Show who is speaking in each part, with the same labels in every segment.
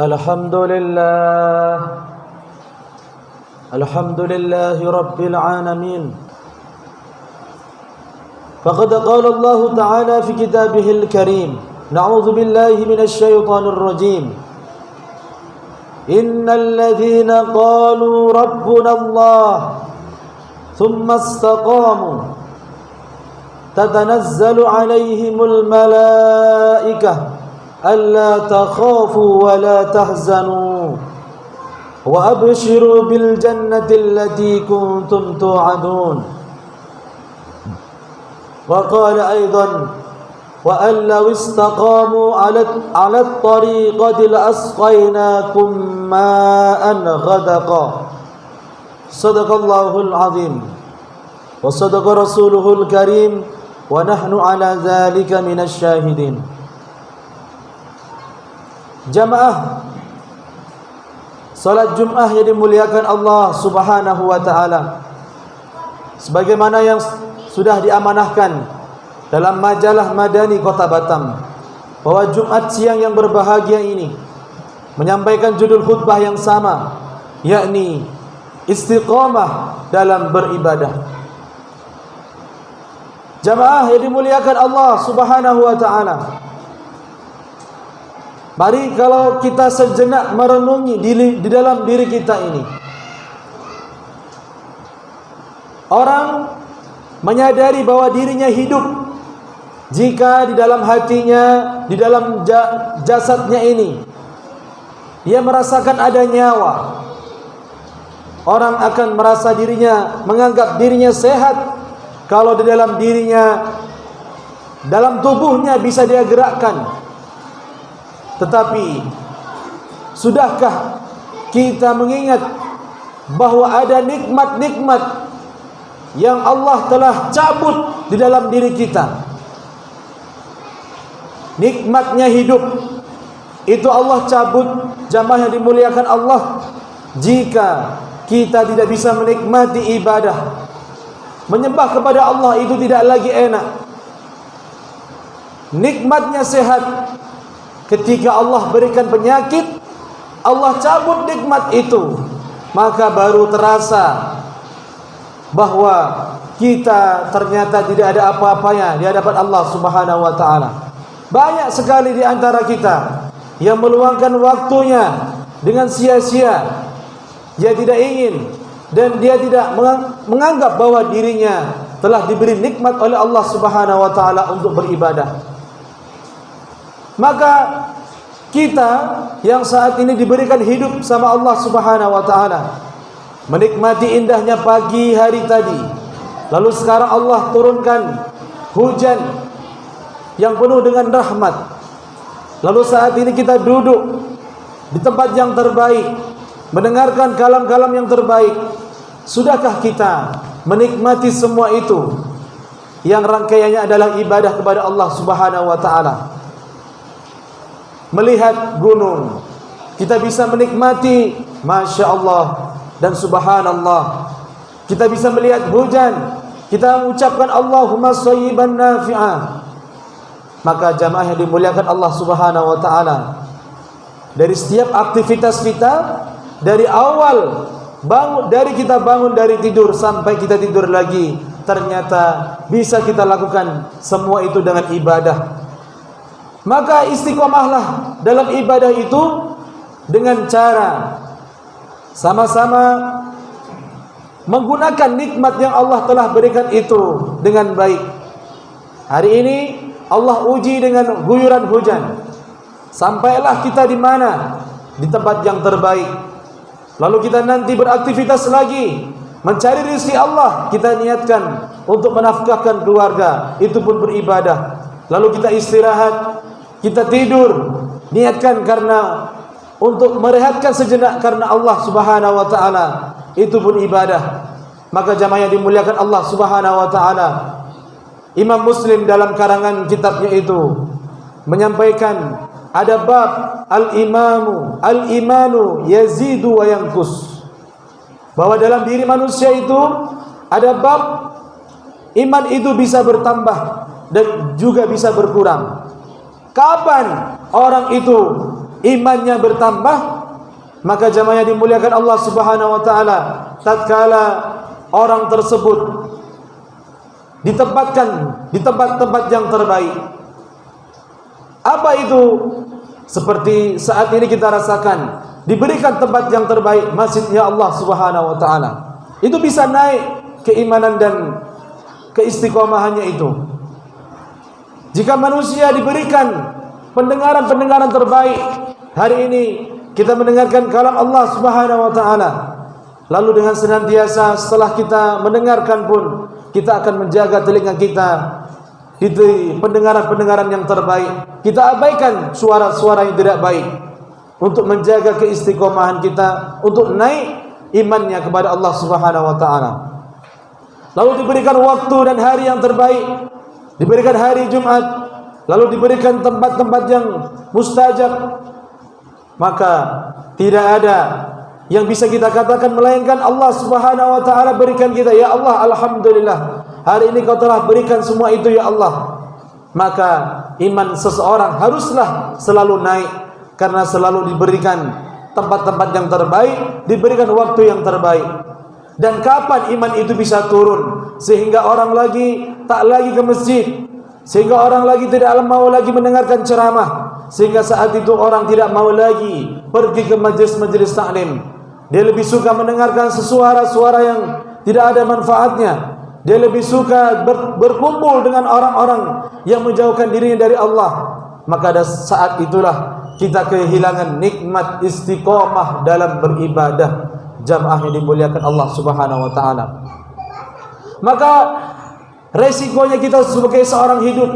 Speaker 1: Alhamdulillah, alhamdulillahi rabbil alamin. Faqad qala Allah Ta'ala fi kitabihil karim, na'udzu billahi minasy syaithanir rajim. Innal ladzina qalu rabbuna Allah thumma istaqamu tatanazzalu 'alaihimul malaikah alla takhafu wa la tahzanu wa abshiru bil jannati allati kuntum tu'adun. Wa qala aidan wa an law istaqamu 'ala at-tariqati la asqaynakum ma'an ghadaqa. Sadaqallahul azim wa sadaqa rasuluhul karim wa nahnu 'ala dzalika minasy syahidin. Jamaah salat Jumat yang dimuliakan Allah Subhanahu wa taala, sebagaimana yang sudah diamanahkan dalam majalah Madani Kota Batam, bahwa Jumat siang yang berbahagia ini menyampaikan judul khutbah yang sama, yakni istiqamah dalam beribadah. Jamaah yang dimuliakan Allah Subhanahu wa taala, mari kalau kita sejenak merenungi di dalam diri kita ini. Orang menyadari bahwa dirinya hidup jika di dalam hatinya, di dalam jasadnya ini dia merasakan ada nyawa. Orang akan merasa dirinya, menganggap dirinya sehat kalau di dalam dirinya, dalam tubuhnya bisa dia gerakkan. Tetapi sudahkah kita mengingat bahwa ada nikmat-nikmat yang Allah telah cabut di dalam diri kita? Nikmatnya hidup itu Allah cabut, jamaah yang dimuliakan Allah, jika kita tidak bisa menikmati ibadah. Menyembah kepada Allah itu tidak lagi enak. Nikmatnya sehat, ketika Allah berikan penyakit, Allah cabut nikmat itu, maka baru terasa bahwa kita ternyata tidak ada apa-apanya di hadapan Allah Subhanahu wa taala. Banyak sekali di antara kita yang meluangkan waktunya dengan sia-sia. Dia tidak ingin dan dia tidak menganggap bahwa dirinya telah diberi nikmat oleh Allah Subhanahu wa taala untuk beribadah. Maka kita yang saat ini diberikan hidup sama Allah Subhanahu wa taala, menikmati indahnya pagi hari tadi, lalu sekarang Allah turunkan hujan yang penuh dengan rahmat. Lalu saat ini kita duduk di tempat yang terbaik, mendengarkan kalam-kalam yang terbaik. Sudahkah kita menikmati semua itu yang rangkaiannya adalah ibadah kepada Allah Subhanahu wa taala? Melihat gunung, kita bisa menikmati Masya Allah dan Subhanallah. Kita bisa melihat hujan, kita mengucapkan Allahumma shayyiban nafi'ah. Maka jamaah yang dimuliakan Allah Subhanahu wa taala, dari setiap aktivitas kita, dari awal bangun, dari kita bangun dari tidur sampai kita tidur lagi, ternyata bisa kita lakukan semua itu dengan ibadah. Maka istiqomahlah dalam ibadah itu dengan cara sama-sama menggunakan nikmat yang Allah telah berikan itu dengan baik. Hari ini Allah uji dengan guyuran hujan. Sampailah kita di mana? Di tempat yang terbaik. Lalu kita nanti beraktivitas lagi, mencari rezeki Allah. Kita niatkan untuk menafkahkan keluarga, itu pun beribadah. Lalu kita istirahat, kita tidur, niatkan karena untuk merehatkan sejenak karena Allah Subhanahu wa taala, itu pun ibadah. Maka jamaah yang dimuliakan Allah Subhanahu wa taala, Imam Muslim dalam karangan kitabnya itu menyampaikan ada bab al-imanu yazidu wa yanqus, bahwa dalam diri manusia itu ada bab iman itu bisa bertambah dan juga bisa berkurang. Kapan orang itu imannya bertambah, maka jamaah yang dimuliakan Allah Subhanahu wa taala, tatkala orang tersebut ditempatkan di tempat-tempat yang terbaik. Apa itu? Seperti saat ini kita rasakan, diberikan tempat yang terbaik, masjidnya Allah Subhanahu wa taala. Itu bisa naik keimanan dan keistiqomahannya itu. Jika manusia diberikan pendengaran-pendengaran terbaik, hari ini kita mendengarkan kalam Allah Subhanahu wa taala. Lalu dengan senantiasa setelah kita mendengarkan pun, kita akan menjaga telinga kita itu pendengaran-pendengaran yang terbaik. Kita abaikan suara-suara yang tidak baik untuk menjaga keistiqomahan kita, untuk naik imannya kepada Allah Subhanahu wa taala. Lalu diberikan waktu dan hari yang terbaik, diberikan hari Jumat, lalu diberikan tempat-tempat yang mustajab, maka tidak ada yang bisa kita katakan melainkan Allah Subhanahu wa taala berikan kita. Ya Allah, alhamdulillah, hari ini Kau telah berikan semua itu ya Allah. Maka iman seseorang haruslah selalu naik, karena selalu diberikan tempat-tempat yang terbaik, diberikan waktu yang terbaik. Dan kapan iman itu bisa turun sehingga orang lagi tak lagi ke masjid, sehingga orang lagi tidak mau lagi mendengarkan ceramah, sehingga saat itu orang tidak mau lagi pergi ke majelis-majelis taklim. Dia lebih suka mendengarkan suara-suara yang tidak ada manfaatnya. Dia lebih suka berkumpul dengan orang-orang yang menjauhkan dirinya dari Allah. Maka pada saat itulah kita kehilangan nikmat istiqomah dalam beribadah. Jamaah yang dimuliakan Allah Subhanahu wa taala. Maka resikonya kita sebagai seorang hidup,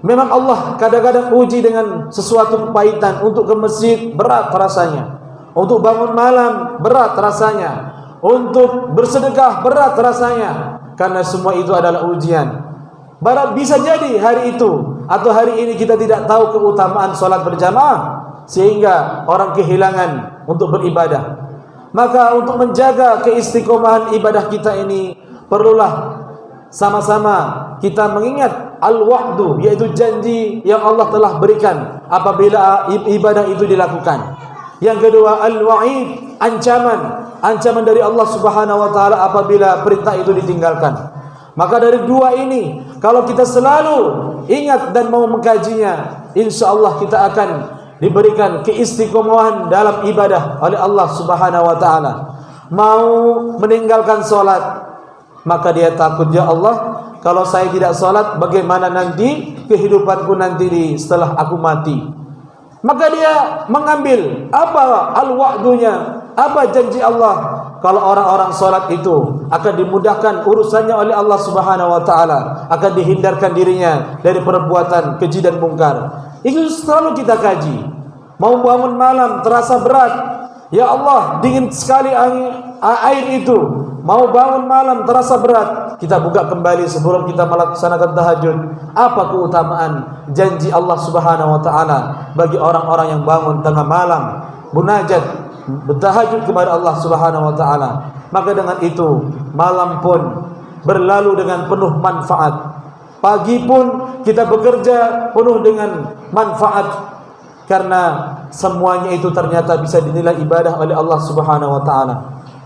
Speaker 1: memang Allah kadang-kadang uji dengan sesuatu kepahitan. Untuk ke masjid berat rasanya, untuk bangun malam berat rasanya, untuk bersedekah berat rasanya, karena semua itu adalah ujian. Barat bisa jadi hari itu atau hari ini kita tidak tahu keutamaan salat berjamaah, sehingga orang kehilangan untuk beribadah. Maka untuk menjaga keistiqomahan ibadah kita ini, perlulah sama-sama kita mengingat al-wa'du, yaitu janji yang Allah telah berikan apabila ibadah itu dilakukan. Yang kedua, al-wa'id, ancaman dari Allah Subhanahu wa taala apabila perintah itu ditinggalkan. Maka dari dua ini, kalau kita selalu ingat dan mau mengkajinya, insyaallah kita akan diberikan keistiqomahan dalam ibadah oleh Allah Subhanahu wa taala. Mau meninggalkan salat, maka dia takut, ya Allah, kalau saya tidak salat, bagaimana nanti kehidupanku nanti setelah aku mati? Maka dia mengambil apa al-wa'dunya, apa janji Allah. Kalau orang-orang salat itu akan dimudahkan urusannya oleh Allah Subhanahu wa taala, akan dihindarkan dirinya dari perbuatan keji dan mungkar. Itu selalu kita kaji. Mau bangun malam terasa berat, ya Allah, dingin sekali air itu. Mau bangun malam terasa berat, kita buka kembali sebelum kita melaksanakan tahajud. Apa keutamaan janji Allah Subhanahu wa taala bagi orang-orang yang bangun tengah malam munajat, bertahajud kepada Allah Subhanahu wa taala. Maka dengan itu malam pun berlalu dengan penuh manfaat. Pagi pun kita bekerja penuh dengan manfaat, karena semuanya itu ternyata bisa dinilai ibadah oleh Allah Subhanahu wa taala.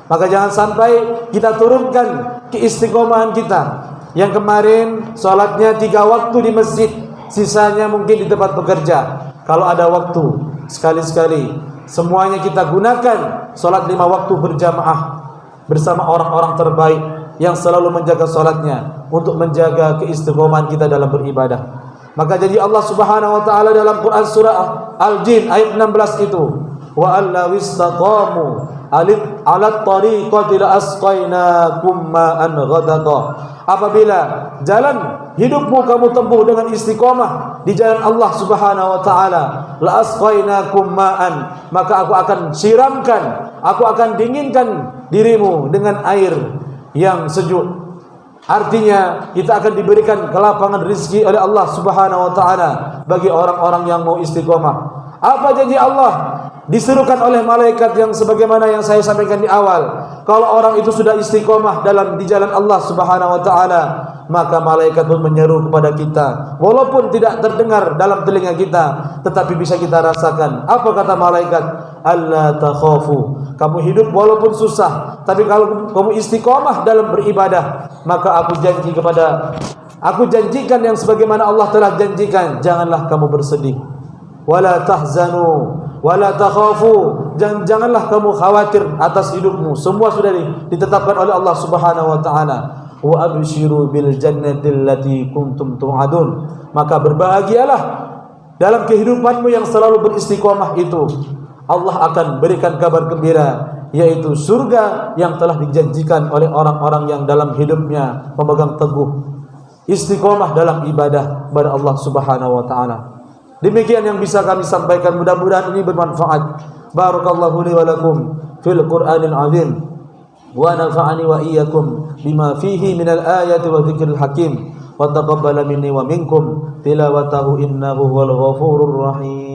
Speaker 1: Maka jangan sampai kita turunkan keistiqomahan kita. Yang kemarin salatnya 3 waktu di masjid, sisanya mungkin di tempat bekerja. Kalau ada waktu, sekali-sekali semuanya kita gunakan salat 5 waktu berjamaah bersama orang-orang terbaik yang selalu menjaga salatnya, untuk menjaga keistiqomahan kita dalam beribadah. Maka jadi Allah Subhanahu wa taala dalam Quran surah Al-Jin ayat 16 itu, wa allaw istaqamu alat tariqati la asqainakum ma'an ghadaqa. Apabila jalan hidupmu kamu tempuh dengan istiqomah di jalan Allah Subhanahu wa taala, la asqainakum ma'an, maka aku akan siramkan, aku akan dinginkan dirimu dengan air yang sejuk. Artinya kita akan diberikan kelapangan rezeki oleh Allah Subhanahu wa taala bagi orang-orang yang mau istiqomah. Apa janji Allah? diserukan oleh malaikat yang sebagaimana yang saya sampaikan di awal. Kalau orang itu sudah istiqomah di jalan Allah Subhanahu wa taala, maka malaikat pun menyeru kepada kita. Walaupun tidak terdengar dalam telinga kita, tetapi bisa kita rasakan. Apa kata malaikat? Alla takhafu. Kamu hidup walaupun susah, tapi kalau kamu istiqomah dalam beribadah, maka aku janjikan yang sebagaimana Allah telah janjikan, janganlah kamu bersedih. Wala tahzanu wala takhafu, janganlah kamu khawatir atas hidupmu. Semua sudah ditetapkan oleh Allah Subhanahu wa taala. Wa abshiru bil jannati allati kuntum tu'adun. Maka berbahagialah dalam kehidupanmu yang selalu beristiqomah itu. Allah akan berikan kabar gembira, yaitu surga yang telah dijanjikan oleh orang-orang yang dalam hidupnya memegang teguh istiqomah dalam ibadah kepada Allah Subhanahu wa taala. Demikian yang bisa kami sampaikan, mudah-mudahan ini bermanfaat. Barakallahu li wa lakum fil Qur'anil azim wa nafa'ani wa iyyakum bima fihi minal ayati wa dzikril hakim wa taqabbala minni wa minkum tilawatahu innahu wal ghafurur rahim.